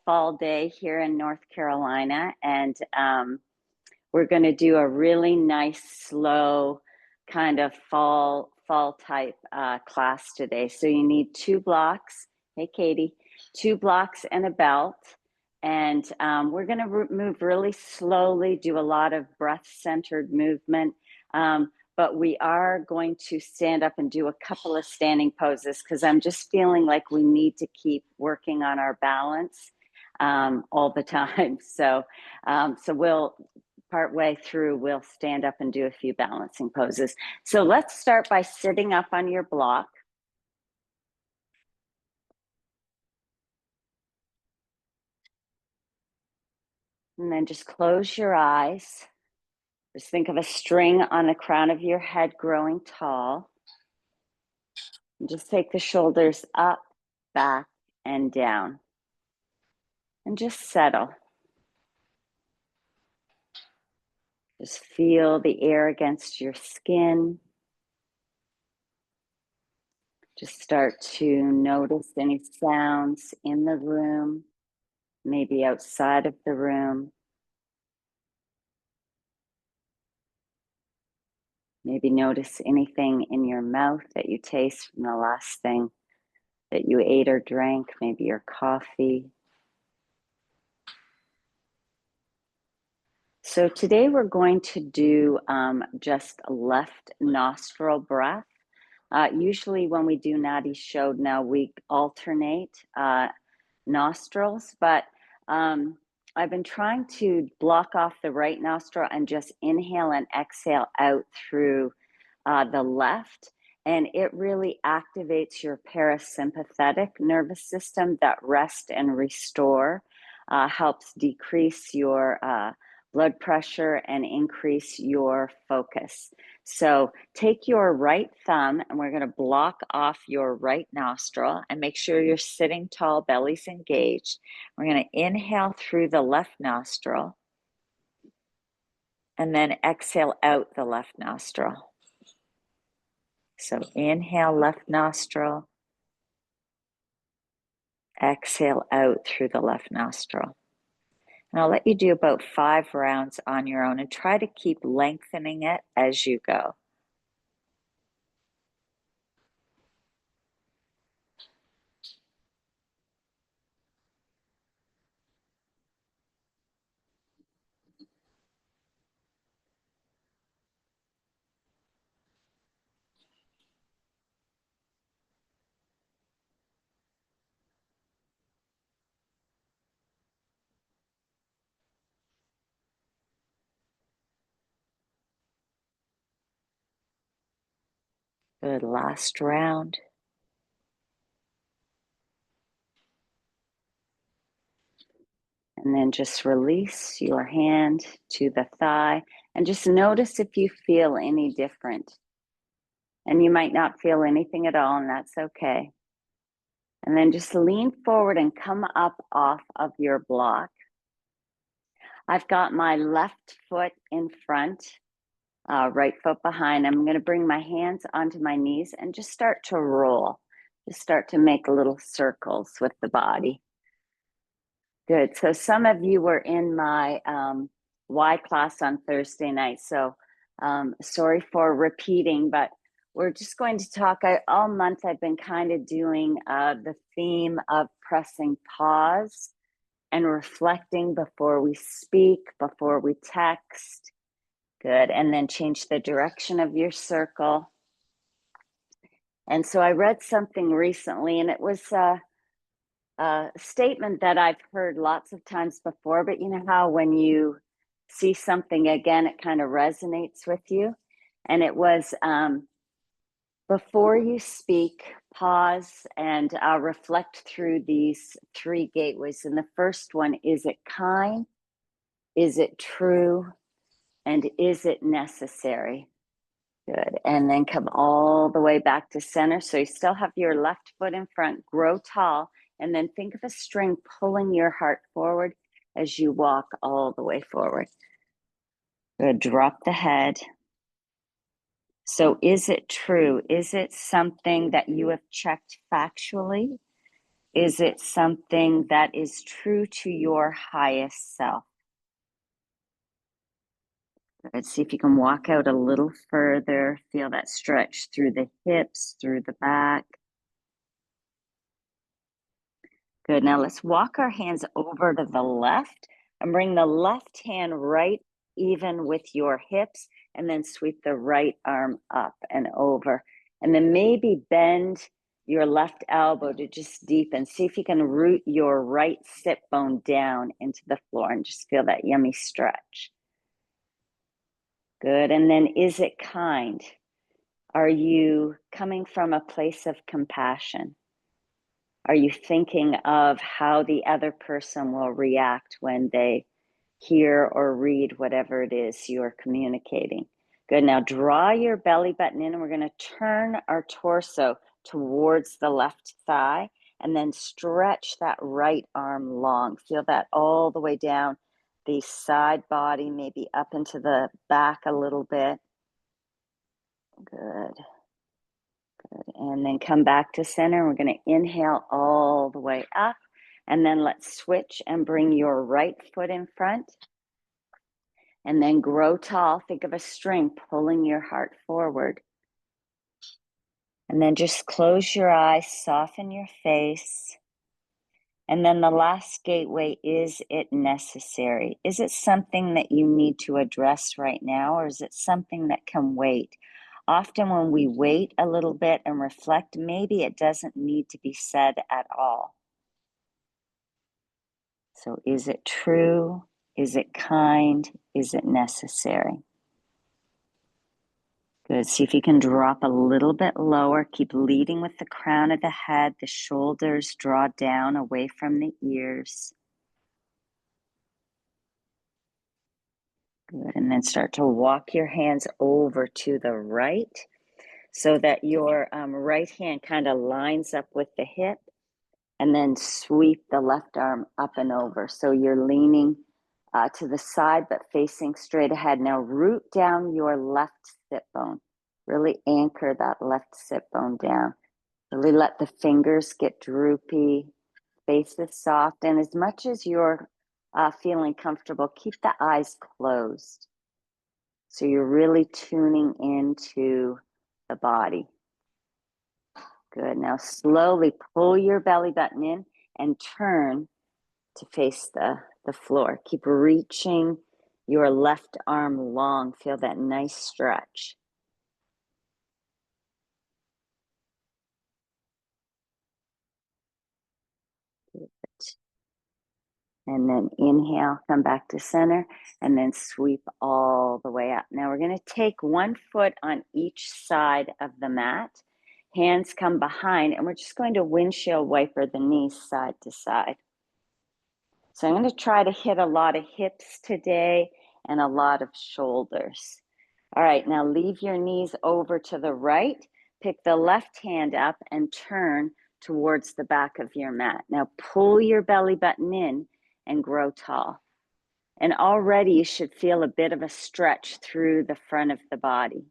fall day here in North Carolina, and we're going to do a really nice, slow kind of fall type class today. So you need 2 blocks. Hey, Katie, 2 blocks and a belt. And we're going to move really slowly, do a lot of breath-centered movement. But we are going to stand up and do a couple of standing poses because I'm just feeling like we need to keep working on our balance all the time. So we'll partway through, we'll stand up and do a few balancing poses. So let's start by sitting up on your block. And then just close your eyes. Just think of a string on the crown of your head growing tall. And just take the shoulders up, back, and down. And just settle. Just feel the air against your skin. Just start to notice any sounds in the room, maybe outside of the room. Maybe notice anything in your mouth that you taste from the last thing that you ate or drank, maybe your coffee. So today we're going to do just left nostril breath. Usually when we do Nadi Shodhana, we alternate nostrils, but I've been trying to block off the right nostril and just inhale and exhale out through the left. And it really activates your parasympathetic nervous system, that rest and restore, helps decrease your blood pressure and increase your focus. So take your right thumb and we're going to block off your right nostril and make sure you're sitting tall, belly's engaged. We're going to inhale through the left nostril and then exhale out the left nostril. So inhale left nostril, exhale out through the left nostril. And I'll let you do about 5 rounds on your own and try to keep lengthening it as you go. Good, last round. And then just release your hand to the thigh and just notice if you feel any different. And you might not feel anything at all, and that's okay. And then just lean forward and come up off of your block. I've got my left foot in front, right foot behind. I'm going to bring my hands onto my knees and just start to roll. Just start to make little circles with the body. Good. So some of you were in my Y class on Thursday night. So sorry for repeating, but we're just going to talk. All month I've been kind of doing the theme of pressing pause and reflecting before we speak, before we text. Good. And then change the direction of your circle. And so I read something recently, and it was a statement that I've heard lots of times before, but you know how when you see something again, it kind of resonates with you. And it was, before you speak, pause and reflect through these 3 gateways. And the first one, is it kind? Is it true? And is it necessary? Good. And then come all the way back to center. So you still have your left foot in front, grow tall, and then think of a string pulling your heart forward as you walk all the way forward. Good. Drop the head. So is it true? Is it something that you have checked factually? Is it something that is true to your highest self? Let's see if you can walk out a little further. Feel that stretch through the hips, through the back. Good. Now let's walk our hands over to the left and bring the left hand right even with your hips, and then sweep the right arm up and over. And then maybe bend your left elbow to just deepen. See if you can root your right sit bone down into the floor and just feel that yummy stretch. Good. And then, is it kind? Are you coming from a place of compassion? Are you thinking of how the other person will react when they hear or read whatever it is you're communicating? Good. Now draw your belly button in, and we're going to turn our torso towards the left thigh and then stretch that right arm long. Feel that all the way down the side body, maybe up into the back a little bit. Good. Good. And then come back to center. We're going to inhale all the way up. And then let's switch and bring your right foot in front. And then grow tall. Think of a string pulling your heart forward. And then just close your eyes, soften your face. And then the last gateway, is it necessary? Is it something that you need to address right now, or is it something that can wait? Often when we wait a little bit and reflect, maybe it doesn't need to be said at all. So is it true? Is it kind? Is it necessary? Good. See if you can drop a little bit lower. Keep leading with the crown of the head. The shoulders draw down away from the ears. Good. And then start to walk your hands over to the right so that your right hand kind of lines up with the hip, and then sweep the left arm up and over. So you're leaning to the side but facing straight ahead. Now root down your left sit bone. Really anchor that left sit bone down. Really let the fingers get droopy. Face is soft. And as much as you're feeling comfortable, keep the eyes closed. So you're really tuning into the body. Good. Now slowly pull your belly button in and turn to face the floor. Keep reaching your left arm long. Feel that nice stretch. Good. And then inhale, come back to center, and then sweep all the way up. Now we're going to take one foot on each side of the mat. Hands come behind, and we're just going to windshield wiper the knees side to side. So I'm going to try to hit a lot of hips today and a lot of shoulders. All right, now leave your knees over to the right. Pick the left hand up and turn towards the back of your mat. Now pull your belly button in and grow tall. And already you should feel a bit of a stretch through the front of the body.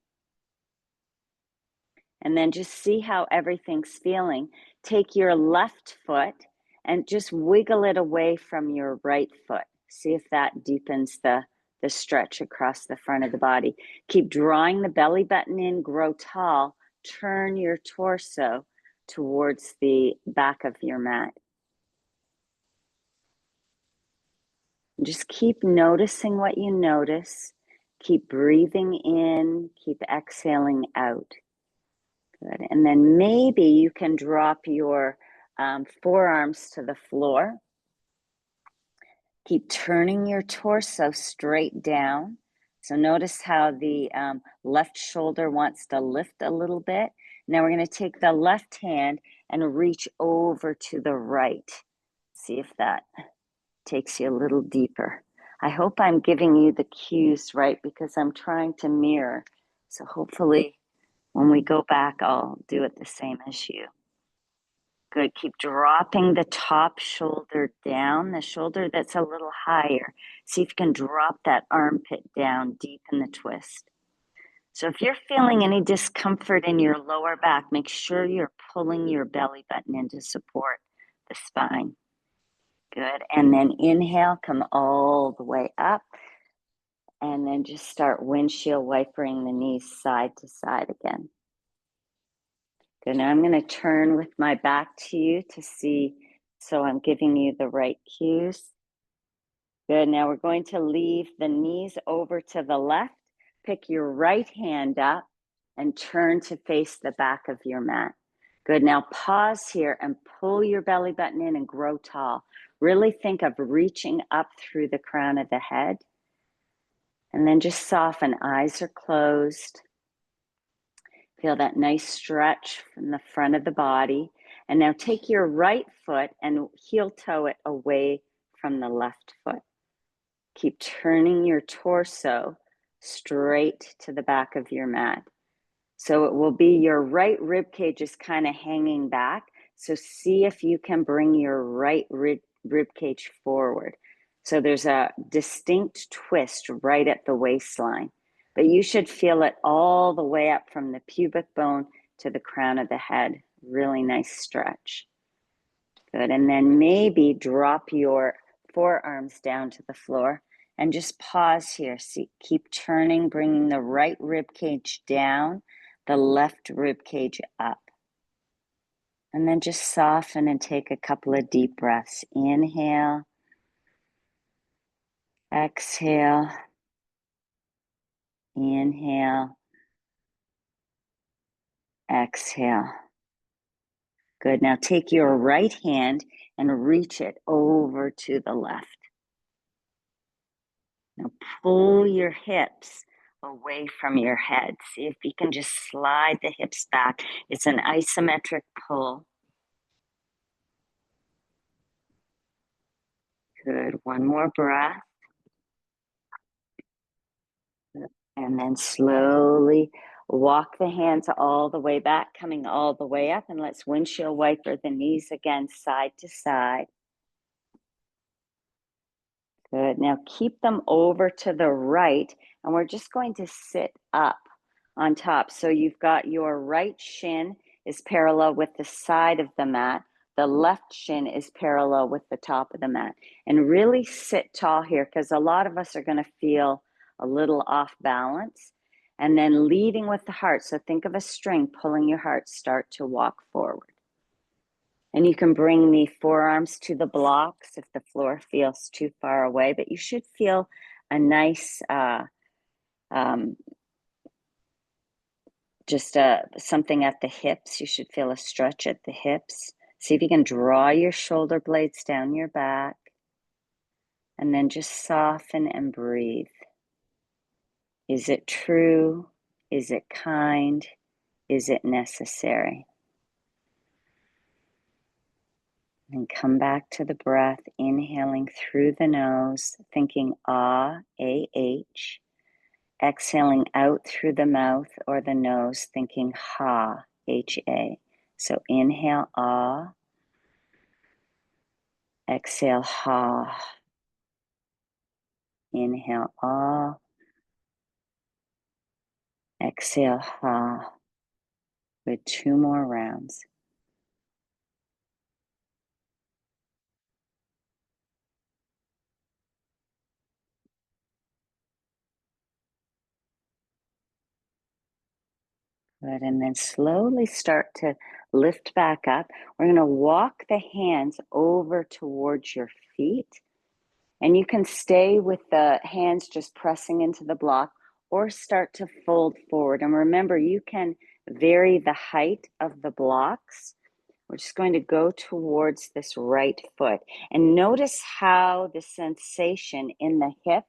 And then just see how everything's feeling. Take your left foot and just wiggle it away from your right foot. See if that deepens the stretch across the front of the body. Keep drawing the belly button in, grow tall. Turn your torso towards the back of your mat. Just keep noticing what you notice. Keep breathing in, keep exhaling out. Good. And then maybe you can drop your forearms to the floor. Keep turning your torso straight down. So notice how the left shoulder wants to lift a little bit. Now we're going to take the left hand and reach over to the right. See if that takes you a little deeper. I hope I'm giving you the cues right, because I'm trying to mirror. So hopefully when we go back, I'll do it the same as you. Good. Keep dropping the top shoulder down, the shoulder that's a little higher. See if you can drop that armpit down deep in the twist. So if you're feeling any discomfort in your lower back, make sure you're pulling your belly button into support the spine. Good. And then inhale, come all the way up. And then just start windshield wipering the knees side to side again. Good. Now I'm going to turn with my back to you to see, so I'm giving you the right cues. Good. Now we're going to leave the knees over to the left. Pick your right hand up and turn to face the back of your mat. Good. Now pause here and pull your belly button in and grow tall. Really think of reaching up through the crown of the head. And then just soften. Eyes are closed. Feel that nice stretch from the front of the body. And now take your right foot and heel toe it away from the left foot. Keep turning your torso straight to the back of your mat. So it will be your right rib cage is kind of hanging back. So see if you can bring your right rib cage forward. So there's a distinct twist right at the waistline, but you should feel it all the way up from the pubic bone to the crown of the head. Really nice stretch. Good. And then maybe drop your forearms down to the floor and just pause here. See, keep turning, bringing the right rib cage down, the left rib cage up. And then just soften and take a couple of deep breaths. Inhale, exhale, inhale, exhale. Good. Now take your right hand and reach it over to the left. Now pull your hips away from your head. See if you can just slide the hips back. It's an isometric pull. Good. One more breath. And then slowly walk the hands all the way back, coming all the way up. And let's windshield wiper the knees again, side to side. Good. Now keep them over to the right. And we're just going to sit up on top. So you've got your right shin is parallel with the side of the mat. The left shin is parallel with the top of the mat. And really sit tall here because a lot of us are going to feel a little off balance. And then leading with the heart. So think of a string pulling your heart, start to walk forward. And you can bring the forearms to the blocks if the floor feels too far away, but you should feel a nice, something at the hips. You should feel a stretch at the hips. See if you can draw your shoulder blades down your back. And then just soften and breathe. Is it true? Is it kind? Is it necessary? And come back to the breath, inhaling through the nose, thinking ah, A-H. Exhaling out through the mouth or the nose, thinking ha, H-A. So inhale ah, exhale ha. Inhale ah, exhale ha. With 2 more rounds. Good, and then slowly start to lift back up. We're going to walk the hands over towards your feet. And you can stay with the hands just pressing into the block or start to fold forward. And remember, you can vary the height of the blocks. We're just going to go towards this right foot. And notice how the sensation in the hip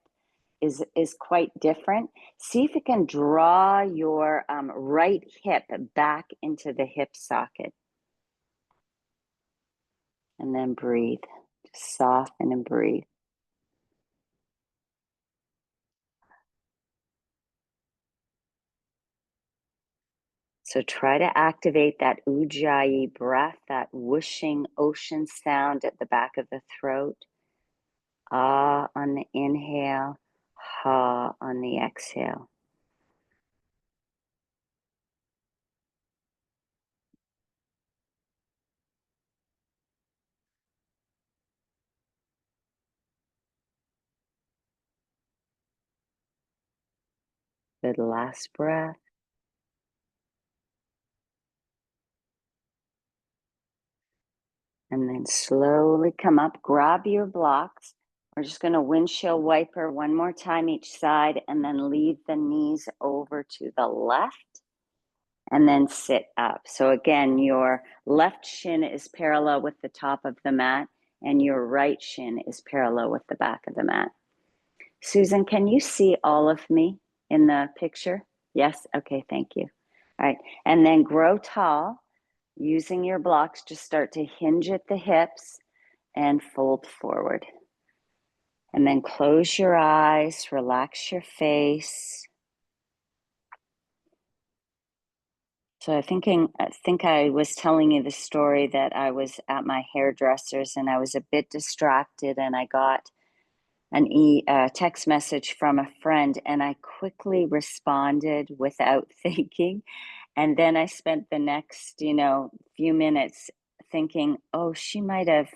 is quite different. See if you can draw your right hip back into the hip socket. And then breathe. Just soften and breathe. So try to activate that ujjayi breath, that whooshing ocean sound at the back of the throat. Ah on the inhale, ha on the exhale. Good, last breath. And then slowly come up, grab your blocks. We're just going to windshield wiper one more time each side, and then leave the knees over to the left, and then sit up. So again, your left shin is parallel with the top of the mat, and your right shin is parallel with the back of the mat. Susan, can you see all of me in the picture? Yes? Okay, thank you. All right, and then grow tall. Using your blocks, just start to hinge at the hips and fold forward. And then close your eyes, relax your face. So I think I was telling you the story that I was at my hairdresser's and I was a bit distracted, and I got a text message from a friend, and I quickly responded without thinking. And then I spent the next, few minutes thinking, oh, she might have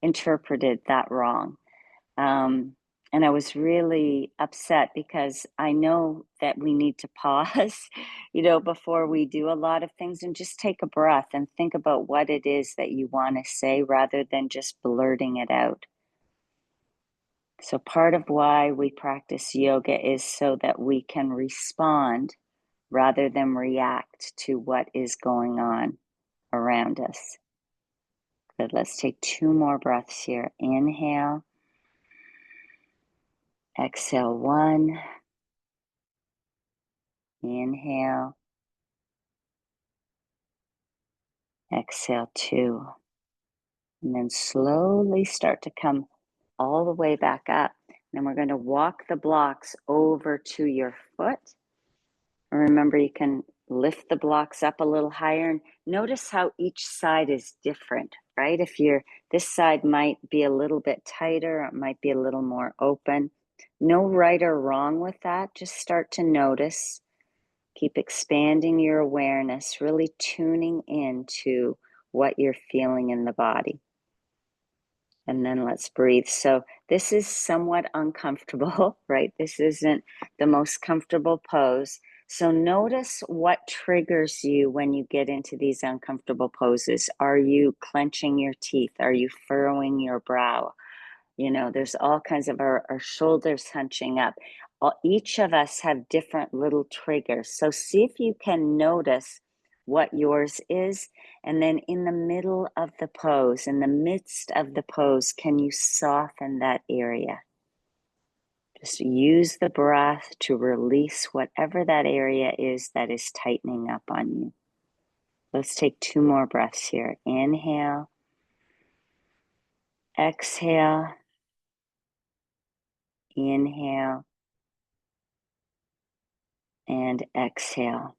interpreted that wrong. And I was really upset because I know that we need to pause, before we do a lot of things, and just take a breath and think about what it is that you want to say rather than just blurting it out. So part of why we practice yoga is so that we can respond rather than react to what is going on around us. Good. Let's take 2 more breaths here. Inhale. Exhale 1. Inhale. Exhale 2. And then slowly start to come all the way back up. Then we're going to walk the blocks over to your foot. Remember, you can lift the blocks up a little higher, and notice how each side is different, right? This side might be a little bit tighter, it might be a little more open. No right or wrong with that. Just start to notice. Keep expanding your awareness, really tuning into what you're feeling in the body. And then let's breathe. So this is somewhat uncomfortable, right? This isn't the most comfortable pose. So notice what triggers you when you get into these uncomfortable poses. Are you clenching your teeth? Are you furrowing your brow? There's all kinds of our shoulders hunching up. Each of us have different little triggers. So see if you can notice what yours is. And then in the middle of the pose, in the midst of the pose, can you soften that area? Just use the breath to release whatever that area is that is tightening up on you. Let's take 2 more breaths here. Inhale. Exhale. Inhale. And exhale.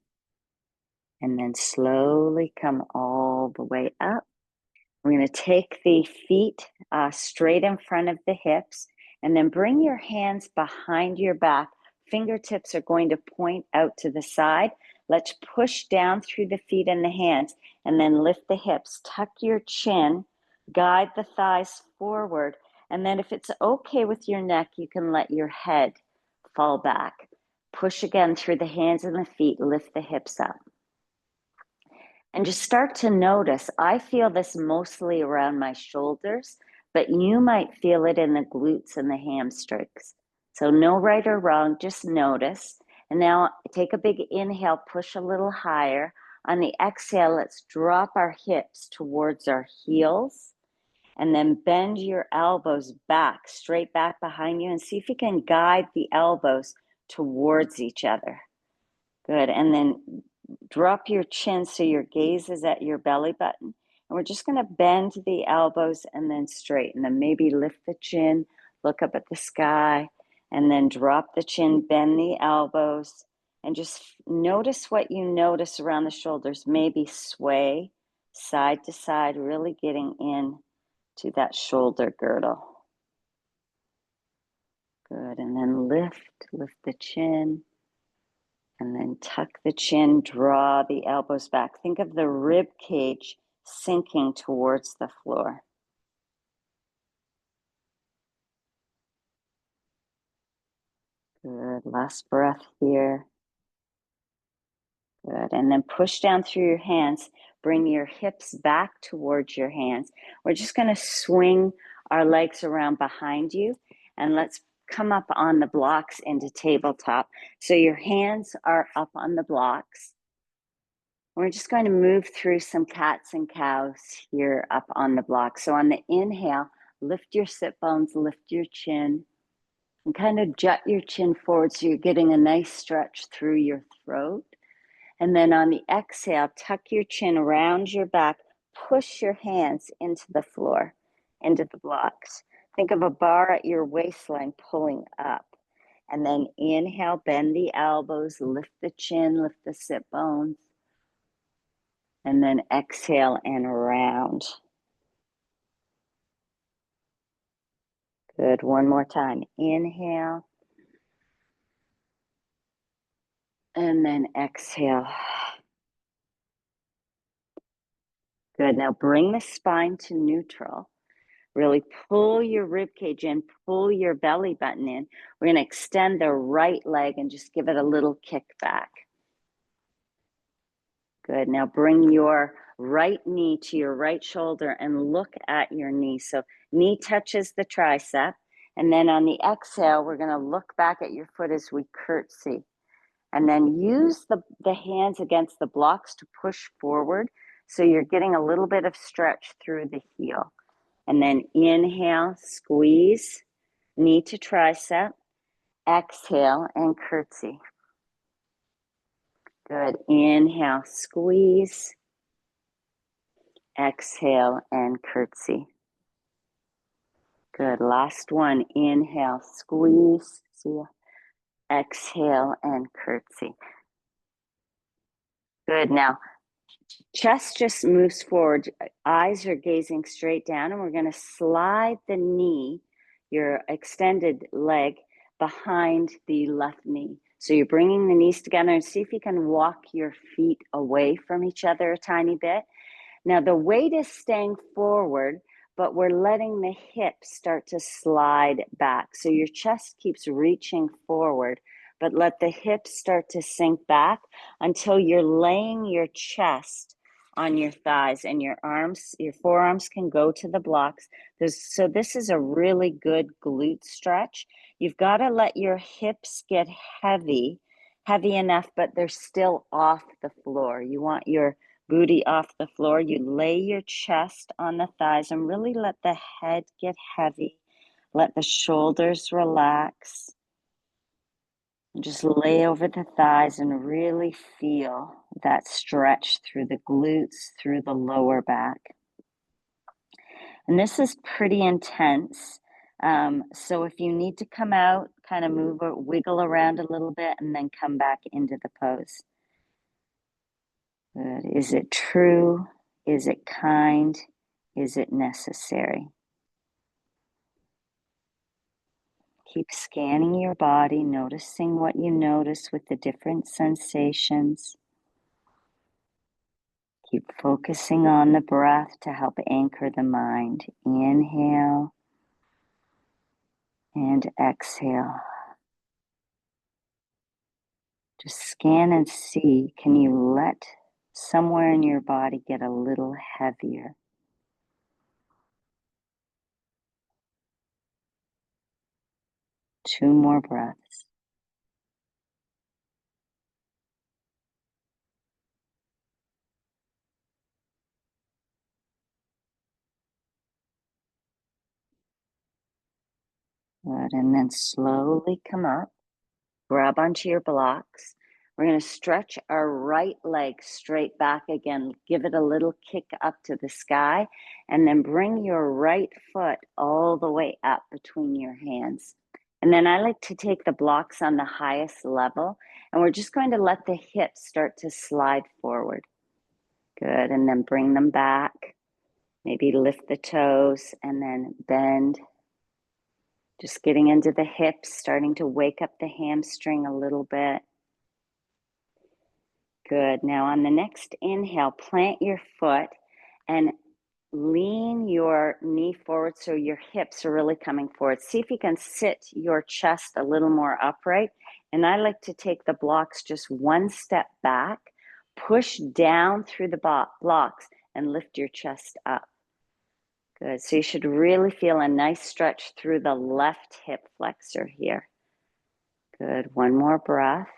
And then slowly come all the way up. We're going to take the feet straight in front of the hips, and then bring your hands behind your back. Fingertips are going to point out to the side. Let's push down through the feet and the hands, and then lift the hips. Tuck your chin, guide the thighs forward, and then if it's okay with your neck, you can let your head fall back. Push again through the hands and the feet, lift the hips up. And just start to notice, I feel this mostly around my shoulders, but you might feel it in the glutes and the hamstrings. So no right or wrong, just notice. And now take a big inhale, push a little higher. On the exhale, let's drop our hips towards our heels, and then bend your elbows back, straight back behind you, and see if you can guide the elbows towards each other. Good. And then drop your chin so your gaze is at your belly button. And we're just going to bend the elbows and then straighten them. Maybe lift the chin, look up at the sky, and then drop the chin, bend the elbows, and just notice what you notice around the shoulders. Maybe sway side to side, really getting in to that shoulder girdle. Good. And then lift the chin. And then tuck the chin, draw the elbows back. Think of the rib cage sinking towards the floor. Good. Last breath here. Good. And then push down through your hands. Bring your hips back towards your hands. We're just going to swing our legs around behind you. And let's come up on the blocks into tabletop. So your hands are up on the blocks. We're just going to move through some cats and cows here up on the block. So on the inhale, lift your sit bones, lift your chin, and kind of jut your chin forward so you're getting a nice stretch through your throat. And then on the exhale, tuck your chin around your back, push your hands into the floor, into the blocks. Think of a bar at your waistline pulling up. And then inhale, bend the elbows, lift the chin, lift the sit bones. And then exhale and round. Good. One more time. Inhale. And then exhale. Good. Now bring the spine to neutral. Really pull your rib cage in, pull your belly button in. We're going to extend the right leg and just give it a little kick back. Good. Now bring your right knee to your right shoulder and look at your knee. So knee touches the tricep. And then on the exhale, we're going to look back at your foot as we curtsy. And then use the hands against the blocks to push forward. So you're getting a little bit of stretch through the heel. And then inhale, squeeze, knee to tricep. Exhale and curtsy. Good. Inhale, squeeze. Exhale and curtsy. Good. Last one. Inhale, squeeze. See ya. Exhale and curtsy. Good. Now, chest just moves forward. Eyes are gazing straight down, and we're going to slide the knee, your extended leg, behind the left knee. So you're bringing the knees together, and see if you can walk your feet away from each other a tiny bit. Now the weight is staying forward, but we're letting the hips start to slide back. So your chest keeps reaching forward, but let the hips start to sink back until you're laying your chest on your thighs, and your arms, your forearms can go to the blocks. So this is a really good glute stretch. You've got to let your hips get heavy enough, but they're still off the floor. You want your booty off the floor. You lay your chest on the thighs and really let the head get heavy. Let the shoulders relax. And just lay over the thighs and really feel that stretch through the glutes, through the lower back. And this is pretty intense. So if you need to come out, kind of move or wiggle around a little bit and then come back into the pose. Good. Is it true? Is it kind? Is it necessary? Keep scanning your body, noticing what you notice with the different sensations. Keep focusing on the breath to help anchor the mind. Inhale and exhale. Just scan and see, can you let somewhere in your body get a little heavier? Two more breaths. Good. And then slowly come up, grab onto your blocks. We're going to stretch our right leg straight back again. Give it a little kick up to the sky, and then bring your right foot all the way up between your hands. And then I like to take the blocks on the highest level, and we're just going to let the hips start to slide forward. Good. And then bring them back. Maybe lift the toes and then bend. Just getting into the hips, starting to wake up the hamstring a little bit. Good. Now on the next inhale, plant your foot and lean your knee forward so your hips are really coming forward. See if you can sit your chest a little more upright. And I like to take the blocks just one step back, Push down through the blocks and lift your chest up. Good. So you should really feel a nice stretch through the left hip flexor here. Good. One more breath.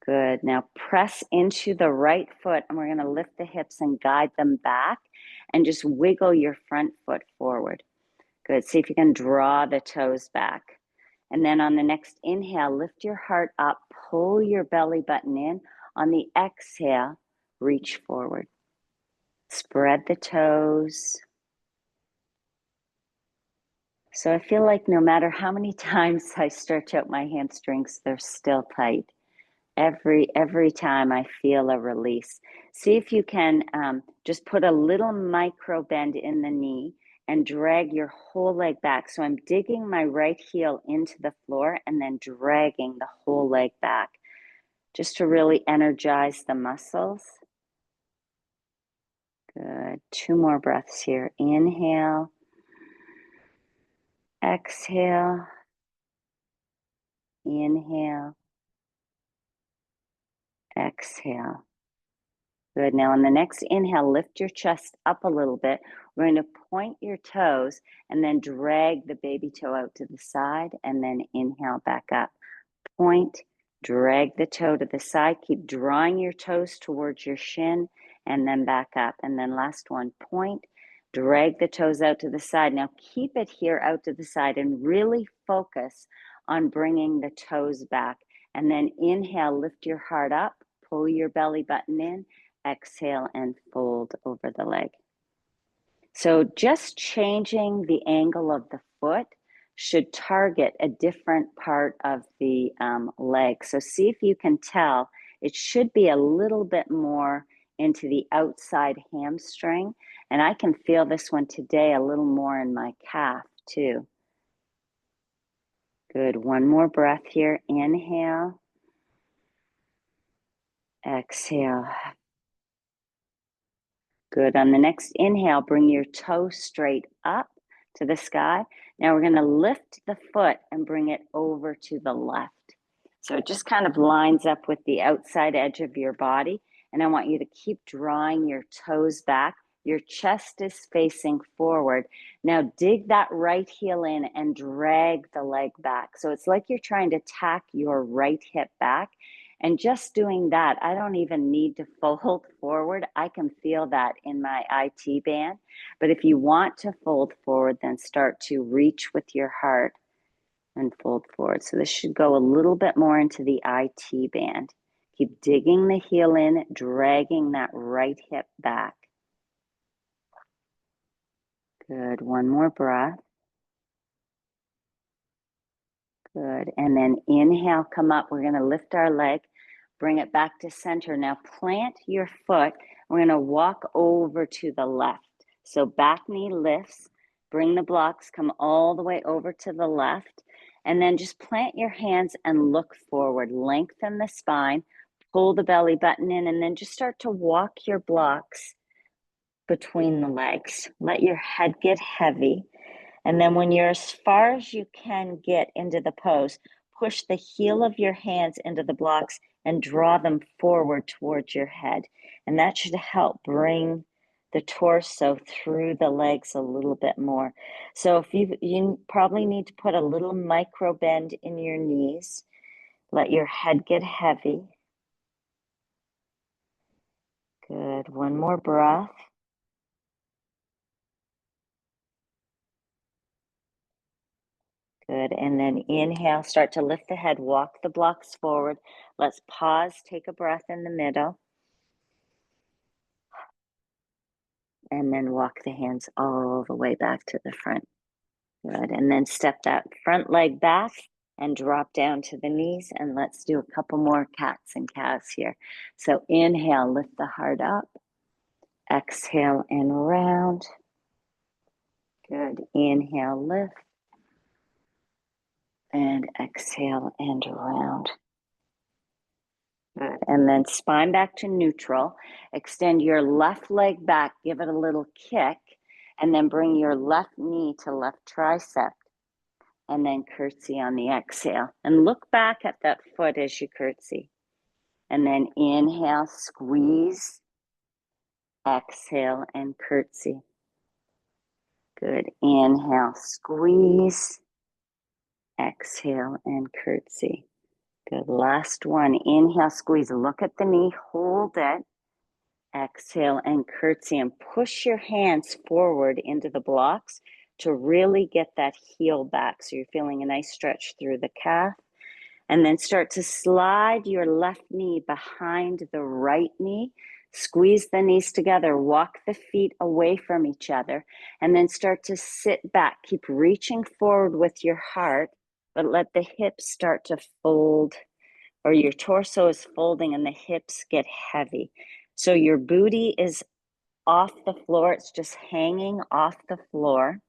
Good. Now press into the right foot, and we're going to lift the hips and guide them back and just wiggle your front foot forward. Good. See if you can draw the toes back. And then on the next inhale, lift your heart up, pull your belly button in. On the exhale, reach forward. Spread the toes. So I feel like no matter how many times I stretch out my hamstrings, they're still tight. Every time I feel a release. See if you can just put a little micro bend in the knee and drag your whole leg back. So I'm digging my right heel into the floor and then dragging the whole leg back just to really energize the muscles. Good. 2 more breaths here. Inhale. Exhale. Inhale. Exhale. Good. Now on the next inhale, lift your chest up a little bit. We're going to point your toes and then drag the baby toe out to the side and then inhale back up. Point, drag the toe to the side. Keep drawing your toes towards your shin and then back up. And then last one, point, drag the toes out to the side. Now keep it here out to the side and really focus on bringing the toes back. And then inhale, lift your heart up, pull your belly button in. Exhale and fold over the leg. So just changing the angle of the foot should target a different part of the leg. So see if you can tell, it should be a little bit more into the outside hamstring. And I can feel this one today a little more in my calf too. Good. One more breath here. Inhale. Exhale. Good. On the next inhale, bring your toe straight up to the sky. Now we're going to lift the foot and bring it over to the left. So it just kind of lines up with the outside edge of your body. And I want you to keep drawing your toes back. Your chest is facing forward. Now dig that right heel in and drag the leg back. So it's like you're trying to tack your right hip back. And just doing that, I don't even need to fold forward. I can feel that in my IT band. But if you want to fold forward, then start to reach with your heart and fold forward. So this should go a little bit more into the IT band. Keep digging the heel in, dragging that right hip back. Good. One more breath. Good. And then inhale, come up. We're going to lift our leg, bring it back to center. Now plant your foot. We're going to walk over to the left. So back knee lifts, bring the blocks, come all the way over to the left. And then just plant your hands and look forward. Lengthen the spine, pull the belly button in, and then just start to walk your blocks between the legs. Let your head get heavy. And then when you're as far as you can get into the pose, push the heel of your hands into the blocks and draw them forward towards your head. And that should help bring the torso through the legs a little bit more. So if you probably need to put a little micro bend in your knees. Let your head get heavy. Good. One more breath. Good. And then inhale, start to lift the head, walk the blocks forward. Let's pause, take a breath in the middle. And then walk the hands all the way back to the front. Good. And then step that front leg back and drop down to the knees. And let's do a couple more cats and calves here. So inhale, lift the heart up. Exhale and round. Good. Inhale, lift. And exhale and round. Good. And then spine back to neutral. Extend your left leg back, give it a little kick, and then bring your left knee to left tricep, and then curtsy on the exhale. And look back at that foot as you curtsy. And then inhale, squeeze. Exhale and curtsy. Good. Inhale, squeeze. Exhale and curtsy. Good. Last one. Inhale, squeeze. Look at the knee. Hold it. Exhale and curtsy, and push your hands forward into the blocks to really get that heel back. So you're feeling a nice stretch through the calf. And then start to slide your left knee behind the right knee. Squeeze the knees together. Walk the feet away from each other. And then start to sit back. Keep reaching forward with your heart, but let the hips start to fold, or your torso is folding and the hips get heavy. So your booty is off the floor. It's just hanging off the floor.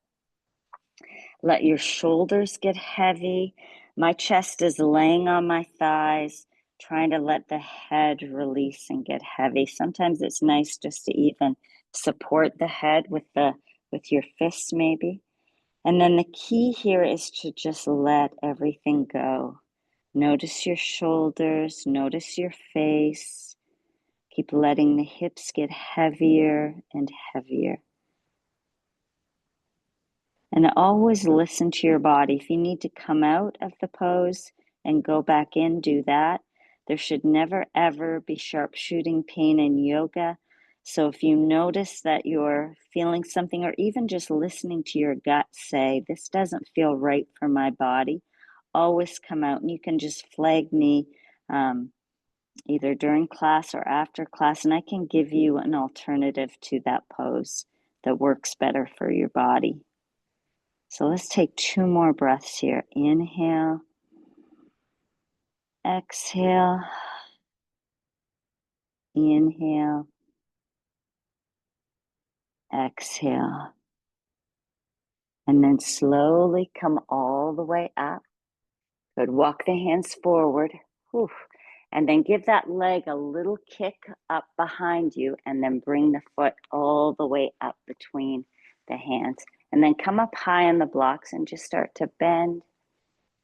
Let your shoulders get heavy. My chest is laying on my thighs, trying to let the head release and get heavy. Sometimes it's nice just to even support the head with your fists maybe. And then the key here is to just let everything go. Notice your shoulders, notice your face. Keep letting the hips get heavier and heavier. And always listen to your body. If you need to come out of the pose and go back in, do that. There should never, ever be sharpshooting pain in yoga. So if you notice that you're feeling something, or even just listening to your gut say, this doesn't feel right for my body, always come out, and you can just flag me either during class or after class, and I can give you an alternative to that pose that works better for your body. So let's take 2 more breaths here. Inhale, exhale, inhale, exhale, and then slowly come all the way up. Good. Walk the hands forward. Whew. And then give that leg a little kick up behind you, and then bring the foot all the way up between the hands. And then come up high on the blocks and just start to bend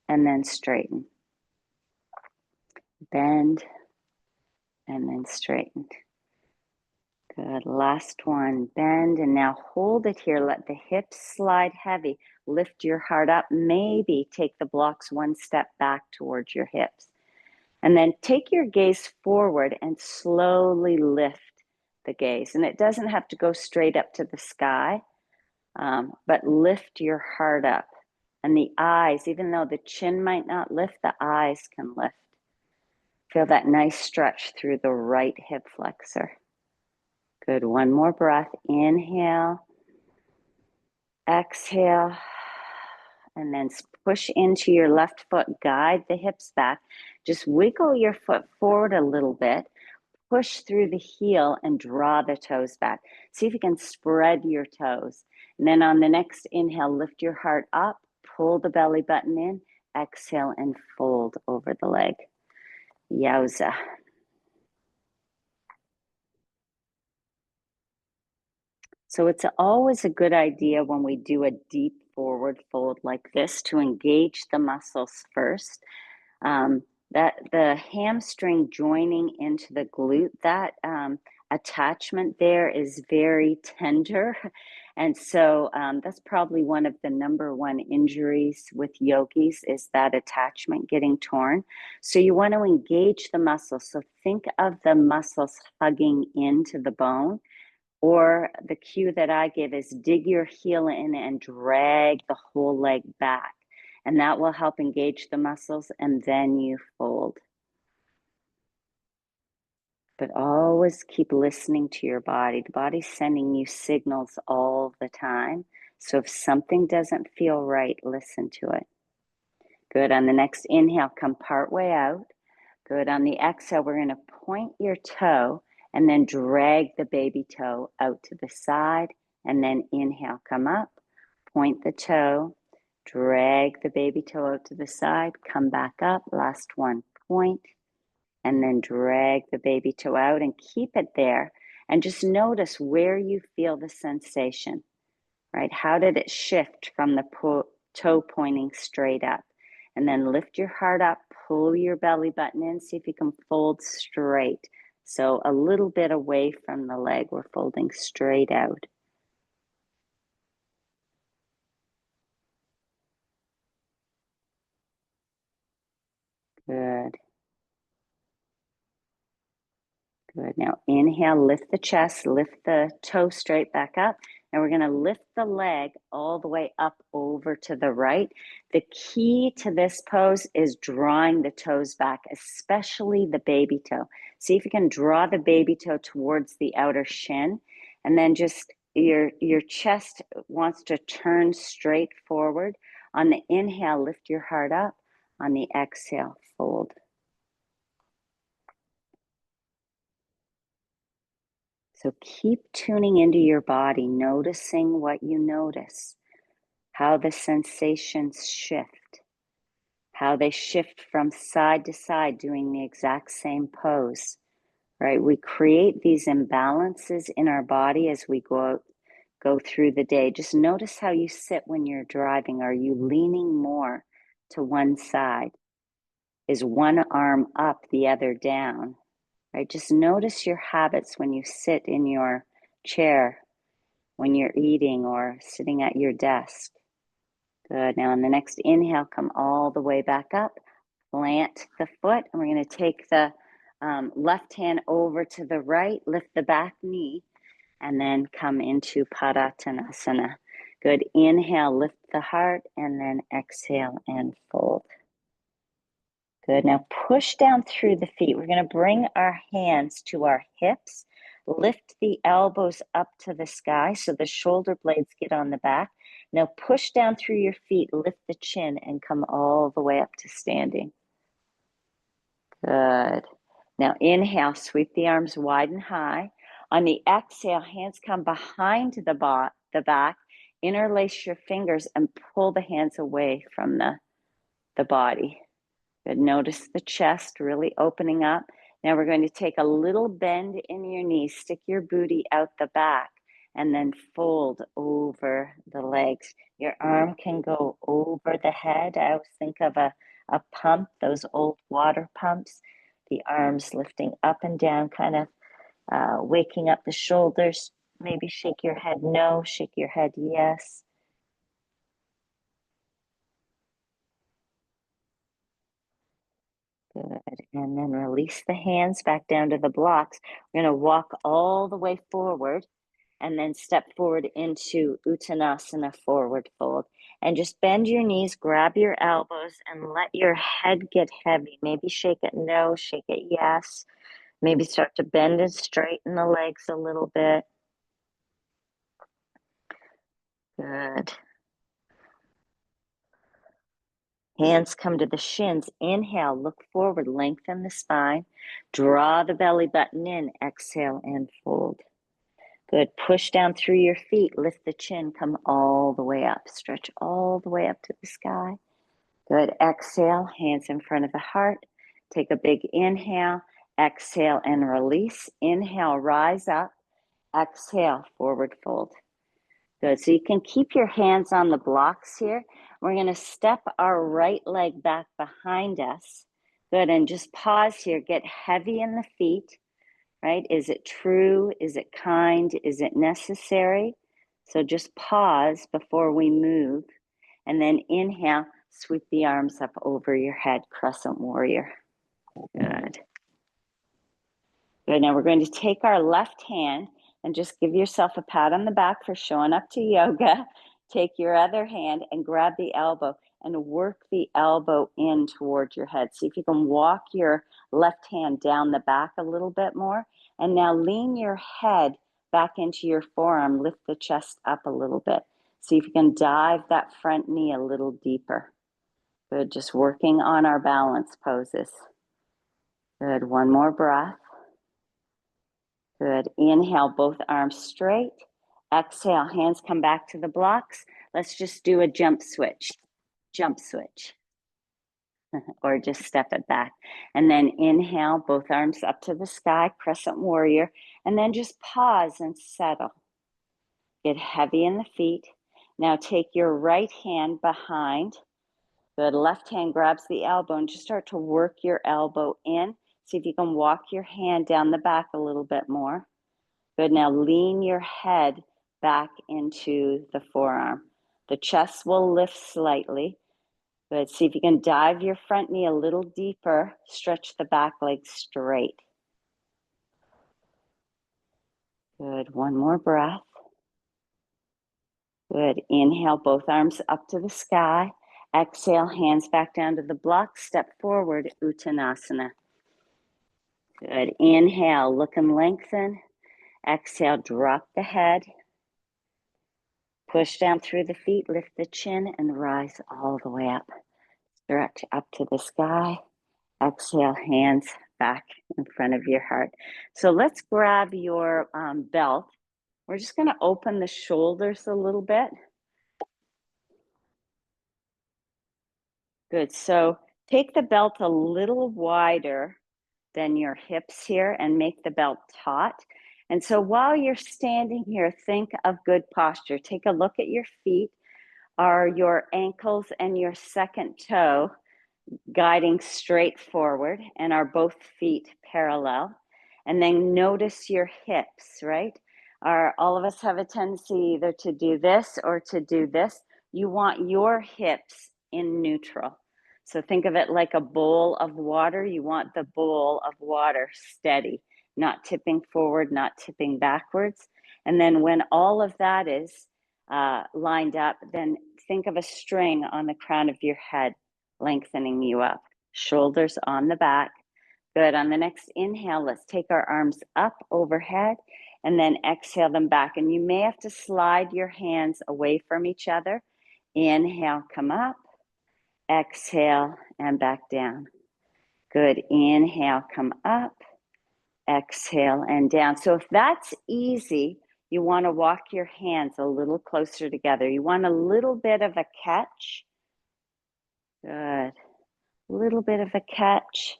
and then straighten. Bend and then straighten. Good. Last one. Bend and now hold it here. Let the hips slide heavy. Lift your heart up. Maybe take the blocks 1 step back towards your hips. And then take your gaze forward and slowly lift the gaze. And it doesn't have to go straight up to the sky, but lift your heart up. And the eyes, even though the chin might not lift, the eyes can lift. Feel that nice stretch through the right hip flexor. Good. 1 more breath. Inhale, exhale, and then push into your left foot. Guide the hips back. Just wiggle your foot forward a little bit. Push through the heel and draw the toes back. See if you can spread your toes. And then on the next inhale, lift your heart up, pull the belly button in, exhale and fold over the leg. Yowza. So it's always a good idea when we do a deep forward fold like this to engage the muscles first. That the hamstring joining into the glute, that attachment there is very tender. And so that's probably one of the number 1 injuries with yogis, is that attachment getting torn. So you want to engage the muscles. So think of the muscles hugging into the bone. Or the cue that I give is dig your heel in and drag the whole leg back. And that will help engage the muscles, and then you fold. But always keep listening to your body. The body's sending you signals all the time. So if something doesn't feel right, listen to it. Good. On the next inhale, come part way out. Good. On the exhale, we're going to point your toe and then drag the baby toe out to the side. And then inhale, come up, point the toe, drag the baby toe out to the side, come back up. Last one, point, and then drag the baby toe out and keep it there. And just notice where you feel the sensation, right? How did it shift from the toe pointing straight up? And then lift your heart up, pull your belly button in. See if you can fold straight. So a little bit away from the leg. We're folding straight out. Good. Good. Now inhale, lift the chest, lift the toe straight back up. And we're going to lift the leg all the way up over to the right. The key to this pose is drawing the toes back, especially the baby toe. See if you can draw the baby toe towards the outer shin. And then just your chest wants to turn straight forward. On the inhale, lift your heart up. On the exhale, fold. So keep tuning into your body, noticing what you notice, how the sensations shift, how they shift from side to side doing the exact same pose, right? We create these imbalances in our body as we go through the day. Just notice how you sit when you're driving. Are you leaning more to one side? Is one arm up, the other down? Right? Just notice your habits when you sit in your chair, when you're eating or sitting at your desk. Good. Now on the next inhale, come all the way back up, plant the foot, and we're going to take the left hand over to the right, lift the back knee, and then come into Padottanasana. Good. Inhale, lift the heart, and then exhale and fold. Good. Now push down through the feet. We're going to bring our hands to our hips. Lift the elbows up to the sky so the shoulder blades get on the back. Now push down through your feet, lift the chin, and come all the way up to standing. Good. Now inhale, sweep the arms wide and high. On the exhale, hands come behind the back. Interlace your fingers and pull the hands away from the body. Good. Notice the chest really opening up. Now we're going to take a little bend in your knees, stick your booty out the back, and then fold over the legs. Your arm can go over the head. I always think of a pump, those old water pumps. The arms lifting up and down, kind of waking up the shoulders. Maybe shake your head no, shake your head yes. Good. And then release the hands back down to the blocks. We're going to walk all the way forward and then step forward into Uttanasana, forward fold. And just bend your knees, grab your elbows, and let your head get heavy. Maybe shake it no, shake it yes. Maybe start to bend and straighten the legs a little bit. Good. Hands come to the shins. Inhale, look forward, lengthen the spine. Draw the belly button in. Exhale and fold. Good. Push down through your feet. Lift the chin. Come all the way up. Stretch all the way up to the sky. Good. Exhale. Hands in front of the heart. Take a big inhale. Exhale and release. Inhale, rise up. Exhale, forward fold. Good. So you can keep your hands on the blocks here. We're going to step our right leg back behind us. Good. And just pause here. Get heavy in the feet, right? Is it true? Is it kind? Is it necessary? So just pause before we move. And then inhale, sweep the arms up over your head, crescent warrior. Good. Good. Now we're going to take our left hand and just give yourself a pat on the back for showing up to yoga. Take your other hand and grab the elbow and work the elbow in towards your head. See if you can walk your left hand down the back a little bit more. And now lean your head back into your forearm. Lift the chest up a little bit. See if you can dive that front knee a little deeper. Good. Just working on our balance poses. Good. One more breath. Good. Inhale, both arms straight. Exhale, hands come back to the blocks. Let's just do a jump switch. Jump switch. Or just step it back. And then inhale, both arms up to the sky, crescent warrior. And then just pause and settle. Get heavy in the feet. Now take your right hand behind. Good. Left hand grabs the elbow and just start to work your elbow in. See if you can walk your hand down the back a little bit more. Good. Now lean your head back into the forearm. The chest will lift slightly. Good. See if you can dive your front knee a little deeper. Stretch the back leg straight. Good. One more breath. Good. Inhale, both arms up to the sky. Exhale, hands back down to the block. Step forward, Uttanasana. Good. Inhale, look and lengthen. Exhale, drop the head. Push down through the feet, lift the chin, and rise all the way up. Stretch up to the sky. Exhale, hands back in front of your heart. So let's grab your belt. We're just going to open the shoulders a little bit. Good. So take the belt a little wider than your hips here and make the belt taut. And so while you're standing here, think of good posture. Take a look at your feet. Are your ankles and your second toe guiding straight forward, and are both feet parallel? And then notice your hips, right? All of us have a tendency either to do this or to do this. You want your hips in neutral. So think of it like a bowl of water. You want the bowl of water steady, not tipping forward, not tipping backwards. And then when all of that is lined up, then think of a string on the crown of your head, lengthening you up. Shoulders on the back. Good. On the next inhale, let's take our arms up overhead and then exhale them back. And you may have to slide your hands away from each other. Inhale, come up. Exhale and back down. Good. Inhale, come up. Exhale and down. So if that's easy, you want to walk your hands a little closer together. You want a little bit of a catch. Good. A little bit of a catch.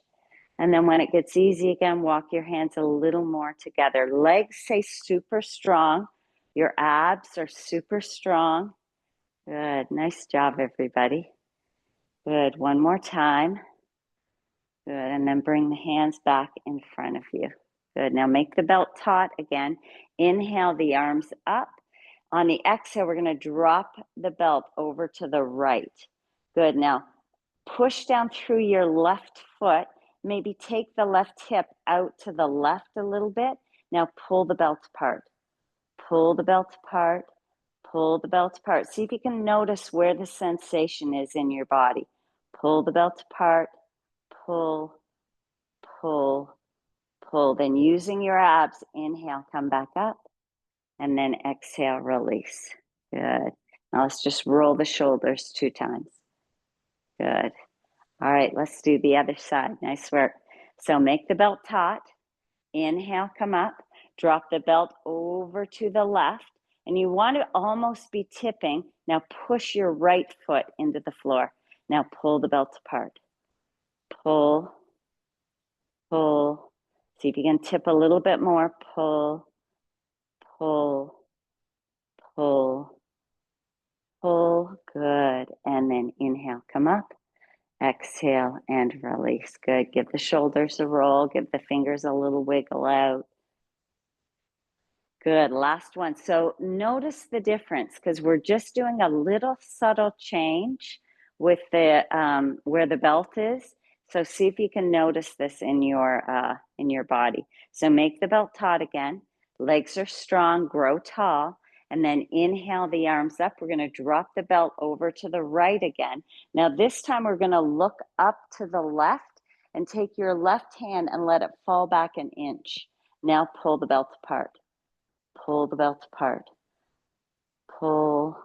And then when it gets easy again, walk your hands a little more together. Legs stay super strong. Your abs are super strong. Good. Nice job, everybody. Good. One more time. Good. And then bring the hands back in front of you. Good. Now make the belt taut again. Inhale the arms up. On the exhale, we're going to drop the belt over to the right. Good. Now push down through your left foot. Maybe take the left hip out to the left a little bit. Now pull the belt apart. Pull the belt apart. Pull the belt apart. See if you can notice where the sensation is in your body. Pull the belt apart. Pull, pull, pull. Then using your abs, inhale, come back up. And then exhale, release. Good. Now let's just roll the shoulders 2 times. Good. All right, let's do the other side. Nice work. So make the belt taut. Inhale, come up. Drop the belt over to the left. And you want to almost be tipping. Now push your right foot into the floor. Now pull the belt apart. Pull, pull. See if you can tip a little bit more. Pull, pull, pull, pull. Good. And then inhale, come up. Exhale and release. Good. Give the shoulders a roll. Give the fingers a little wiggle out. Good. Last one. So notice the difference because we're just doing a little subtle change with the where the belt is. So see if you can notice this in your body. So make the belt taut again. Legs are strong. Grow tall. And then inhale the arms up. We're going to drop the belt over to the right again. Now this time we're going to look up to the left and take your left hand and let it fall back an inch. Now pull the belt apart. Pull the belt apart. Pull,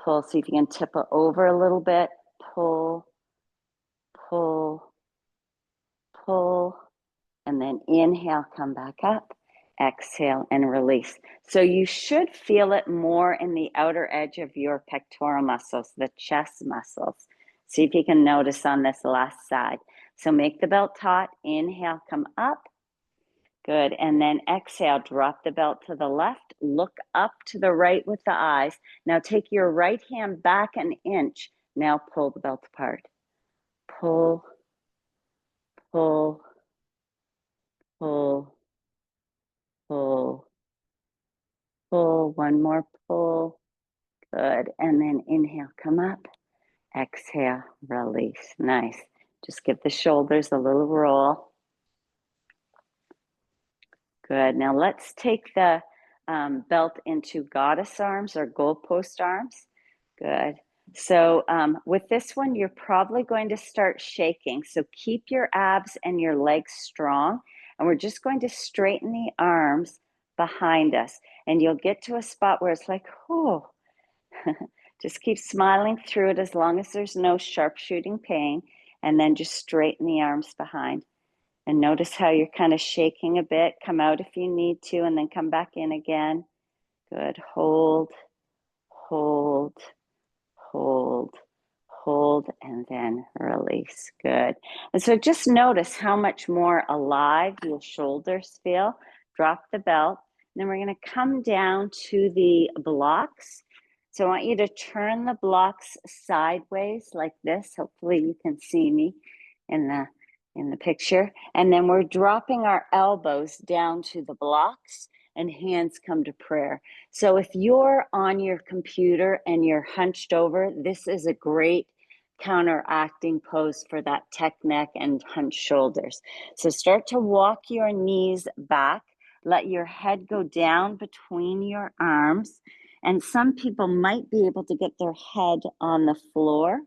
pull. See if you can tip it over a little bit. Pull, pull, pull. And then inhale, come back up. Exhale and release. So you should feel it more in the outer edge of your pectoral muscles, the chest muscles. See if you can notice on this last side. So make the belt taut. Inhale, come up. Good. And then exhale, drop the belt to the left. Look up to the right with the eyes. Now take your right hand back an inch. Now pull the belt apart. Pull, pull, pull, pull, pull. One more pull. Good. And then inhale, come up. Exhale, release. Nice. Just give the shoulders a little roll. Good. Now let's take the belt into goddess arms or goalpost arms. Good. So with this one, you're probably going to start shaking. So keep your abs and your legs strong. And we're just going to straighten the arms behind us. And you'll get to a spot where it's like, oh, just keep smiling through it as long as there's no sharpshooting pain. And then just straighten the arms behind. And notice how you're kind of shaking a bit. Come out if you need to, and then come back in again. Good. Hold, hold, hold, hold, and then release. Good. And so just notice how much more alive your shoulders feel. Drop the belt. Then we're going to come down to the blocks. So I want you to turn the blocks sideways like this. Hopefully you can see me in the picture. And then we're dropping our elbows down to the blocks and hands come to prayer. So if you're on your computer and you're hunched over, this is a great counteracting pose for that tech neck and hunched shoulders. So start to walk your knees back. Let your head go down between your arms. And some people might be able to get their head on the floor.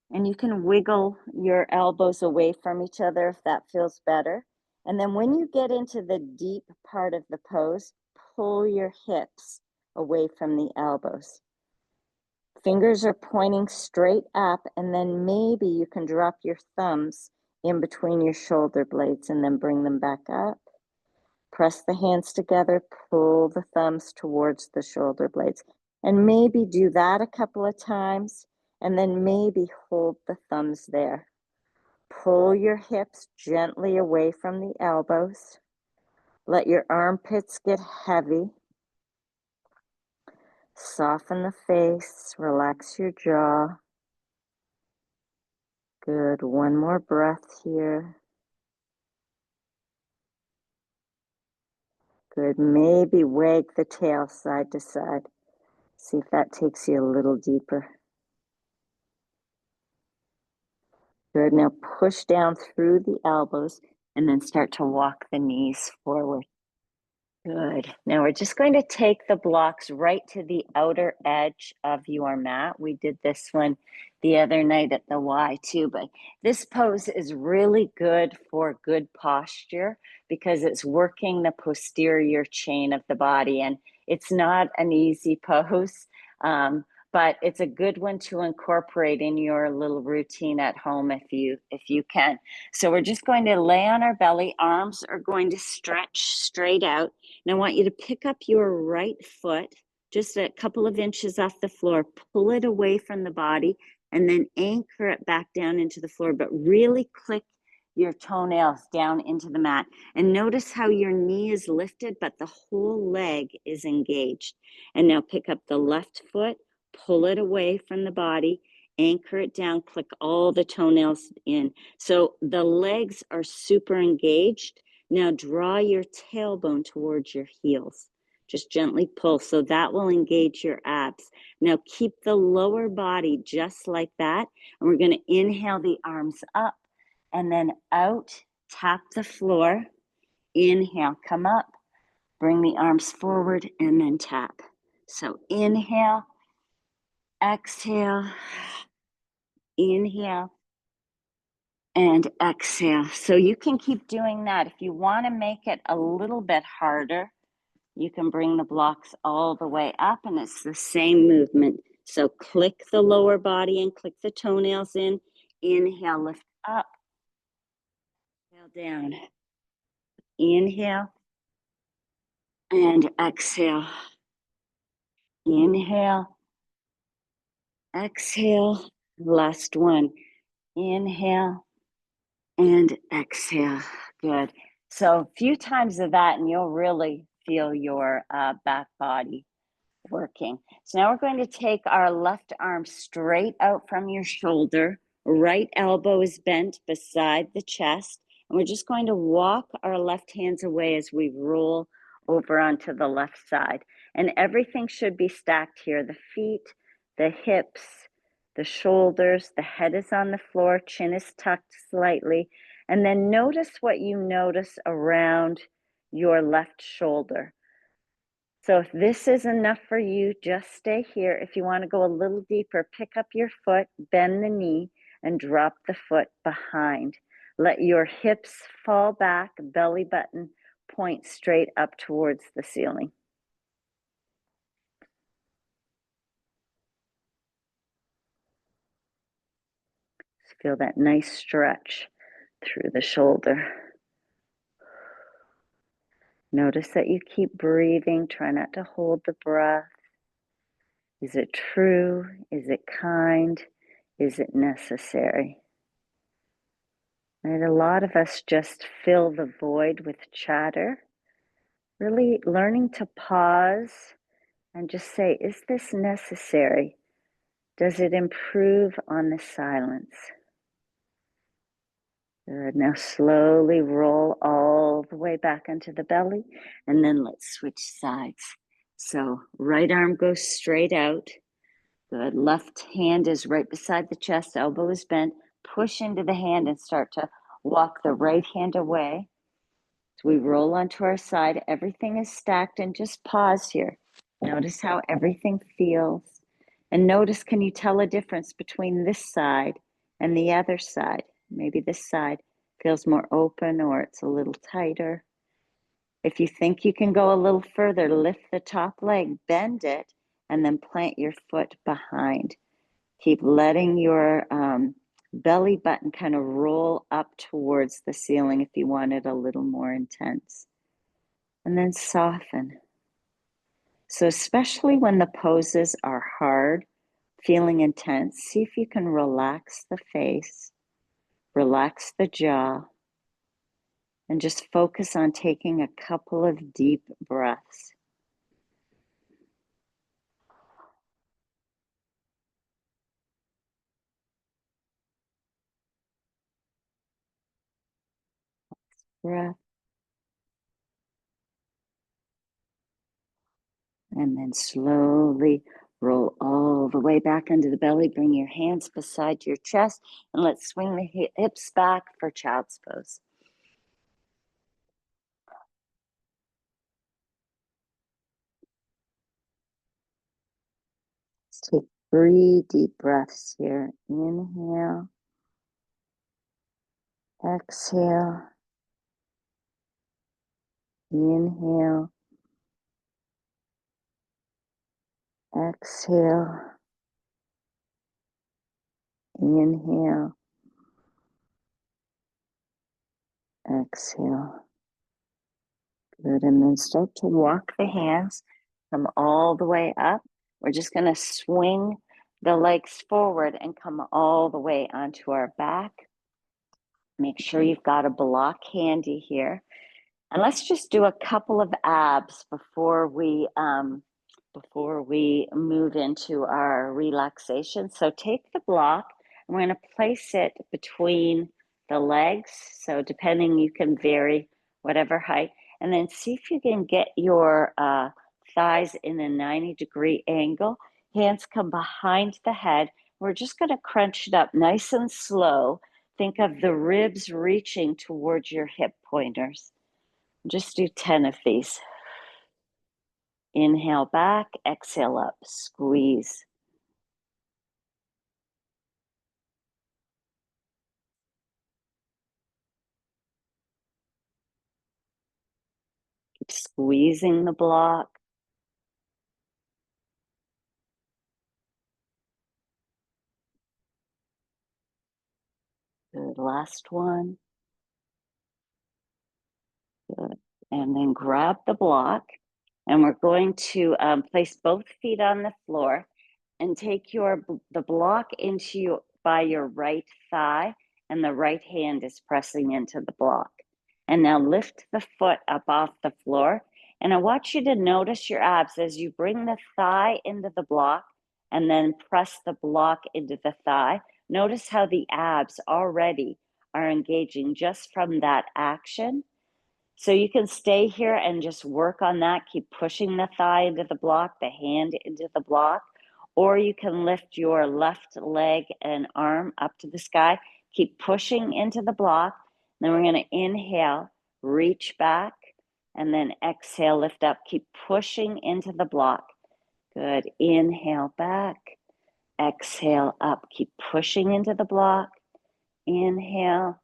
And you can wiggle your elbows away from each other if that feels better. And then when you get into the deep part of the pose, pull your hips away from the elbows. Fingers are pointing straight up, and then maybe you can drop your thumbs in between your shoulder blades and then bring them back up. Press the hands together, pull the thumbs towards the shoulder blades. And maybe do that a couple of times. And then maybe hold the thumbs there. Pull your hips gently away from the elbows. Let your armpits get heavy. Soften the face, relax your jaw. Good, one more breath here. Good, maybe wag the tail side to side. See if that takes you a little deeper. Good, now push down through the elbows and then start to walk the knees forward. Good. Now we're just going to take the blocks right to the outer edge of your mat. We did this one the other night at the Y too, but this pose is really good for good posture because it's working the posterior chain of the body, and it's not an easy pose. But it's a good one to incorporate in your little routine at home if you can. So we're just going to lay on our belly. Arms are going to stretch straight out. And I want you to pick up your right foot just a couple of inches off the floor, pull it away from the body, and then anchor it back down into the floor, but really click your toenails down into the mat. And notice how your knee is lifted, but the whole leg is engaged. And now pick up the left foot, pull it away from the body, anchor it down, click all the toenails in. So the legs are super engaged. Now draw your tailbone towards your heels. Just gently pull, so that will engage your abs. Now keep the lower body just like that. And we're gonna inhale the arms up and then out, tap the floor. Inhale, come up, bring the arms forward and then tap. So inhale, exhale, inhale, and exhale. So you can keep doing that. If you want to make it a little bit harder, you can bring the blocks all the way up and it's the same movement. So click the lower body and click the toenails in. Inhale, lift up. Exhale down. Inhale and exhale. Inhale, exhale. Last one. Inhale and exhale. Good. So a few times of that and you'll really feel your back body working. So now we're going to take our left arm straight out from your shoulder. Right elbow is bent beside the chest. And we're just going to walk our left hands away as we roll over onto the left side. And everything should be stacked here. The feet, the hips, the shoulders, the head is on the floor, chin is tucked slightly. And then notice what you notice around your left shoulder. So if this is enough for you, just stay here. If you want to go a little deeper, pick up your foot, bend the knee, and drop the foot behind. Let your hips fall back, belly button point straight up towards the ceiling. Just feel that nice stretch through the shoulder. Notice that you keep breathing. Try not to hold the breath. Is it true? Is it kind? Is it necessary? Right? A lot of us just fill the void with chatter. Really learning to pause and just say, is this necessary? Does it improve on the silence? Good. Now slowly roll all the way back into the belly, and then let's switch sides. So right arm goes straight out. Good. Left hand is right beside the chest, elbow is bent. Push into the hand and start to walk the right hand away. So we roll onto our side. Everything is stacked, and just pause here. Notice how everything feels. And notice, can you tell a difference between this side and the other side? Maybe this side feels more open or it's a little tighter. If you think you can go a little further, lift the top leg, bend it, and then plant your foot behind. Keep letting your belly button kind of roll up towards the ceiling if you want it a little more intense. And then soften. So especially when the poses are hard, feeling intense, see if you can relax the face, relax the jaw, and just focus on taking a couple of deep breaths. Breath. And then slowly roll all the way back into the belly. Bring your hands beside your chest, and let's swing the hips back for child's pose. Let's take 3 deep breaths here. Inhale, exhale, inhale, exhale, inhale, exhale. Good, and then start to walk the hands, come all the way up. We're just going to swing the legs forward and come all the way onto our back. Make sure you've got a block handy here. And let's just do a couple of abs before we move into our relaxation. So take the block, and we're going to place it between the legs. So depending, you can vary whatever height. And then see if you can get your thighs in a 90-degree angle. Hands come behind the head. We're just going to crunch it up nice and slow. Think of the ribs reaching towards your hip pointers. Just do 10 of these. Inhale back, exhale up, squeeze. Keep squeezing the block. Good, last one. Good. And then grab the block, and we're going to place both feet on the floor and take the block into you by your right thigh, and the right hand is pressing into the block. And now lift the foot up off the floor And I want you to notice your abs as you bring the thigh into the block and then press the block into the thigh. Notice how the abs already are engaging just from that action. So you can stay here and just work on that. Keep pushing the thigh into the block, the hand into the block, or you can lift your left leg and arm up to the sky. Keep pushing into the block. Then we're going to inhale, reach back, and then exhale, lift up. Keep pushing into the block. Good. Inhale back, exhale up. Keep pushing into the block. Inhale,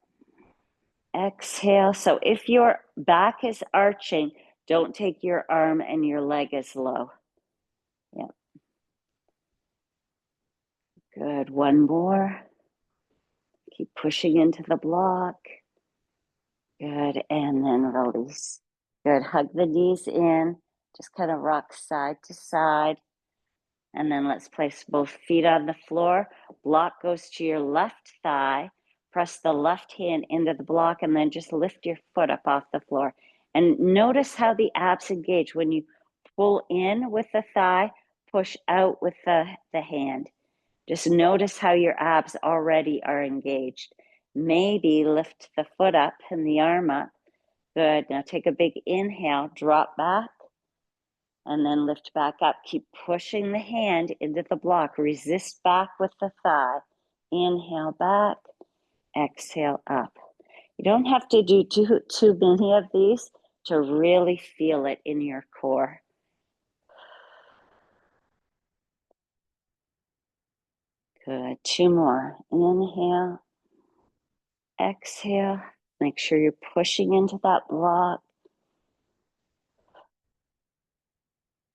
exhale. So if your back is arching, don't take your arm and your leg as low. Yeah. Good. One more. Keep pushing into the block. Good. And then release. Good. Hug the knees in. Just kind of rock side to side. And then let's place both feet on the floor. Block goes to your left thigh. Press the left hand into the block and then just lift your foot up off the floor. And notice how the abs engage. When you pull in with the thigh, push out with the hand. Just notice how your abs already are engaged. Maybe lift the foot up and the arm up. Good. Now take a big inhale, drop back, and then lift back up. Keep pushing the hand into the block. Resist back with the thigh. Inhale back, exhale up. You don't have to do too many of these to really feel it in your core. Good. Two more. Inhale, exhale. Make sure you're pushing into that block.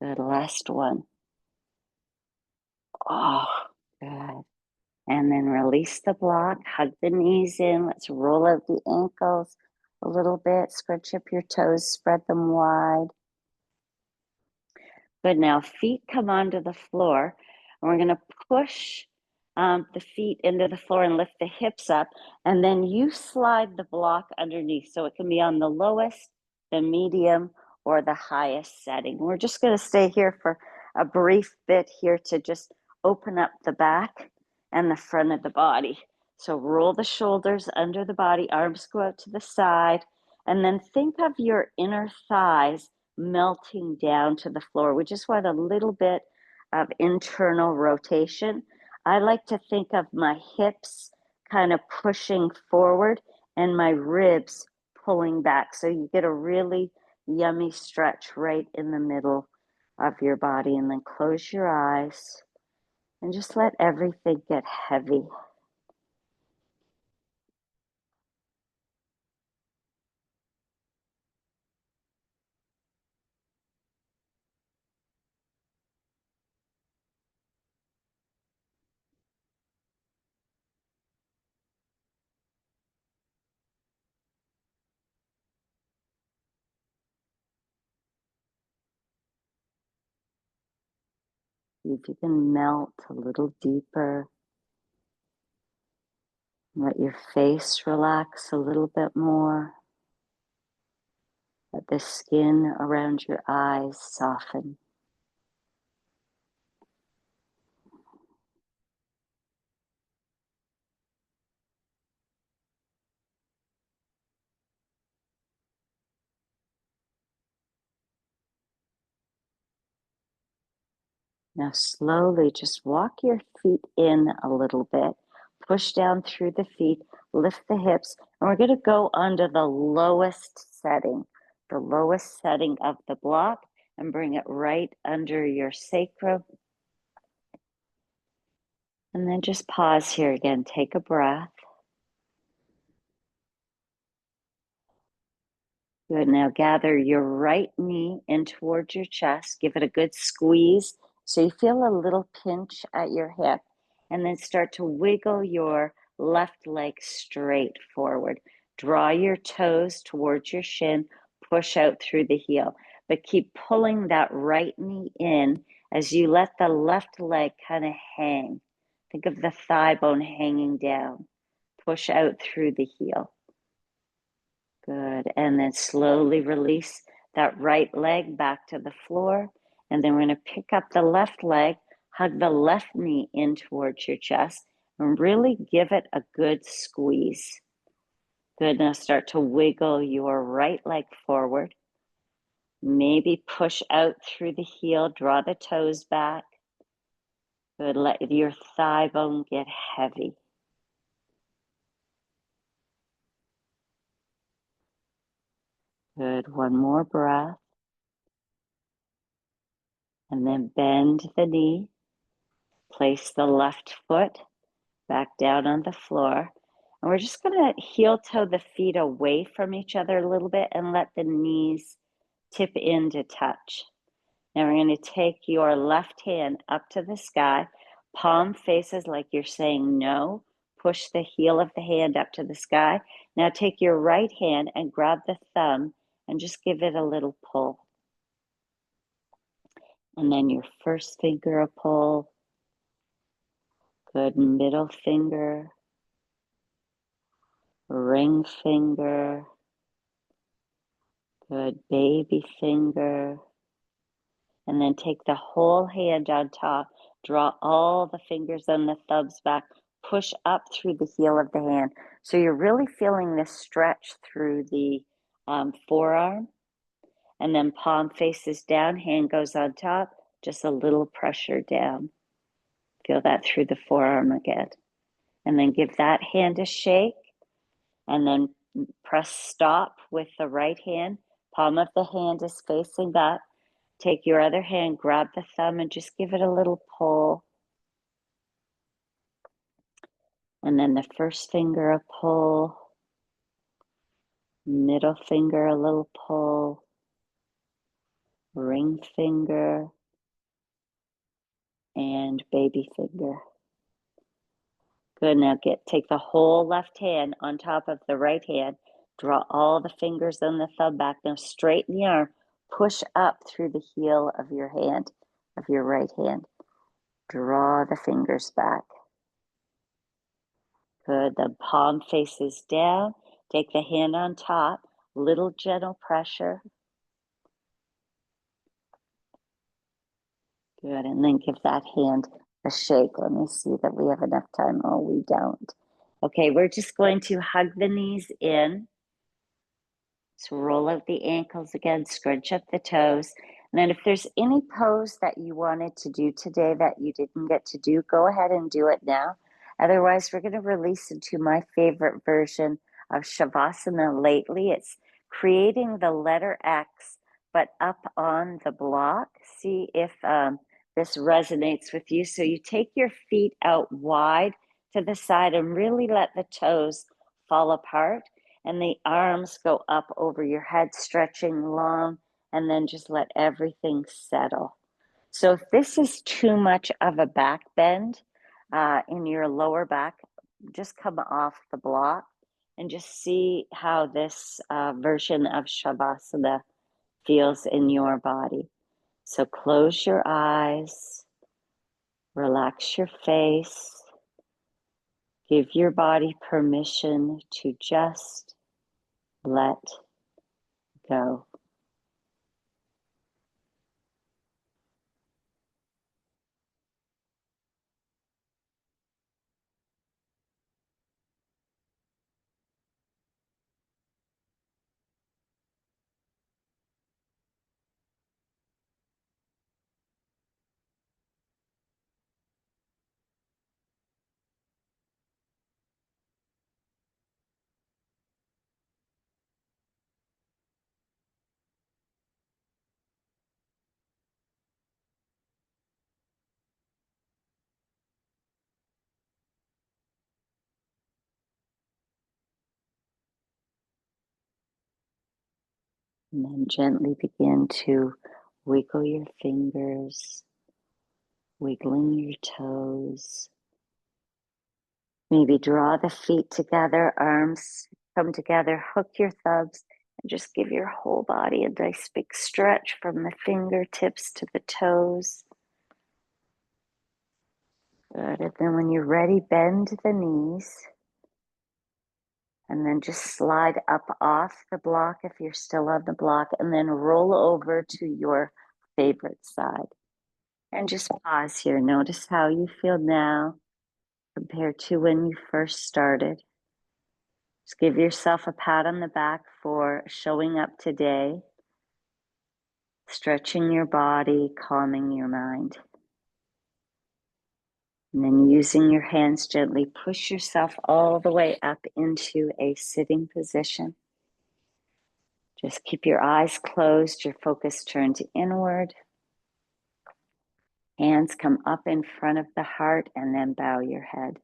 Good. Last one. Oh, good. And then release the block, hug the knees in. Let's roll out the ankles a little bit. Scrunch up your toes, spread them wide. Good. Now feet come onto the floor. And we're going to push the feet into the floor and lift the hips up. And then you slide the block underneath. So it can be on the lowest, the medium, or the highest setting. We're just going to stay here for a brief bit here to just open up the back and the front of the body. So roll the shoulders under the body, arms go out to the side, and then think of your inner thighs melting down to the floor. We just want a little bit of internal rotation. I like to think of my hips kind of pushing forward and my ribs pulling back. So you get a really yummy stretch right in the middle of your body. And then close your eyes and just let everything get heavy. If you can melt a little deeper, let your face relax a little bit more. Let the skin around your eyes soften. Now slowly just walk your feet in a little bit. Push down through the feet, lift the hips, and we're going to go under the lowest setting of the block, and bring it right under your sacrum. And then just pause here again. Take a breath. Good. Now gather your right knee in towards your chest. Give it a good squeeze so you feel a little pinch at your hip. And then start to wiggle your left leg straight forward. Draw your toes towards your shin. Push out through the heel. But keep pulling that right knee in as you let the left leg kind of hang. Think of the thigh bone hanging down. Push out through the heel. Good. And then slowly release that right leg back to the floor. And then we're going to pick up the left leg, hug the left knee in towards your chest, and really give it a good squeeze. Good. Now start to wiggle your right leg forward. Maybe push out through the heel, draw the toes back. Good. Let your thigh bone get heavy. Good. One more breath. And then bend the knee. Place the left foot back down on the floor. And we're just going to heel toe the feet away from each other a little bit and let the knees tip in to touch. Now we're going to take your left hand up to the sky. Palm faces like you're saying no. Push the heel of the hand up to the sky. Now take your right hand and grab the thumb and just give it a little pull. And then your first finger a pull. Good. Middle finger. Ring finger. Good. Baby finger. And then take the whole hand on top. Draw all the fingers and the thumbs back. Push up through the heel of the hand. So you're really feeling this stretch through the forearm. And then palm faces down, hand goes on top. Just a little pressure down. Feel that through the forearm again. And then give that hand a shake. And then press stop with the right hand. Palm of the hand is facing up. Take your other hand, grab the thumb, and just give it a little pull. And then the first finger a pull. Middle finger a little pull. Ring finger. And baby finger. Good. Now take the whole left hand on top of the right hand. Draw all the fingers and the thumb back. Now straighten the arm. Push up through the heel of your hand, of your right hand. Draw the fingers back. Good. The palm faces down. Take the hand on top. Little gentle pressure. Good. And then give that hand a shake. Let me see that we have enough time. Oh, we don't. Okay, we're just going to hug the knees in. So roll out the ankles again, scrunch up the toes. And then if there's any pose that you wanted to do today that you didn't get to do, go ahead and do it now. Otherwise, we're going to release into my favorite version of Shavasana lately. It's creating the letter X, but up on the block. See if this resonates with you. So you take your feet out wide to the side and really let the toes fall apart. And the arms go up over your head, stretching long, and then just let everything settle. So if this is too much of a back bend in your lower back, just come off the block and just see how this version of Shavasana feels in your body. So close your eyes, relax your face, give your body permission to just let go. And then gently begin to wiggle your fingers, wiggling your toes. Maybe draw the feet together, arms come together, hook your thumbs, and just give your whole body a nice big stretch from the fingertips to the toes. Good. And then when you're ready, bend the knees. And then just slide up off the block if you're still on the block, and then roll over to your favorite side. And just pause here. Notice how you feel now compared to when you first started. Just give yourself a pat on the back for showing up today, stretching your body, calming your mind. And then using your hands gently, push yourself all the way up into a sitting position. Just keep your eyes closed, your focus turned inward. Hands come up in front of the heart and then bow your head.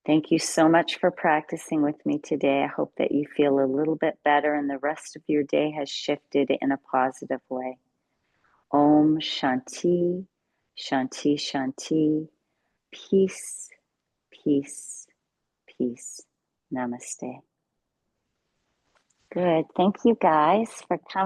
Thank you so much for practicing with me today. I hope that you feel a little bit better and the rest of your day has shifted in a positive way. Om Shanti, Shanti, Shanti. Peace, peace, peace. Namaste. Good. Thank you guys for coming.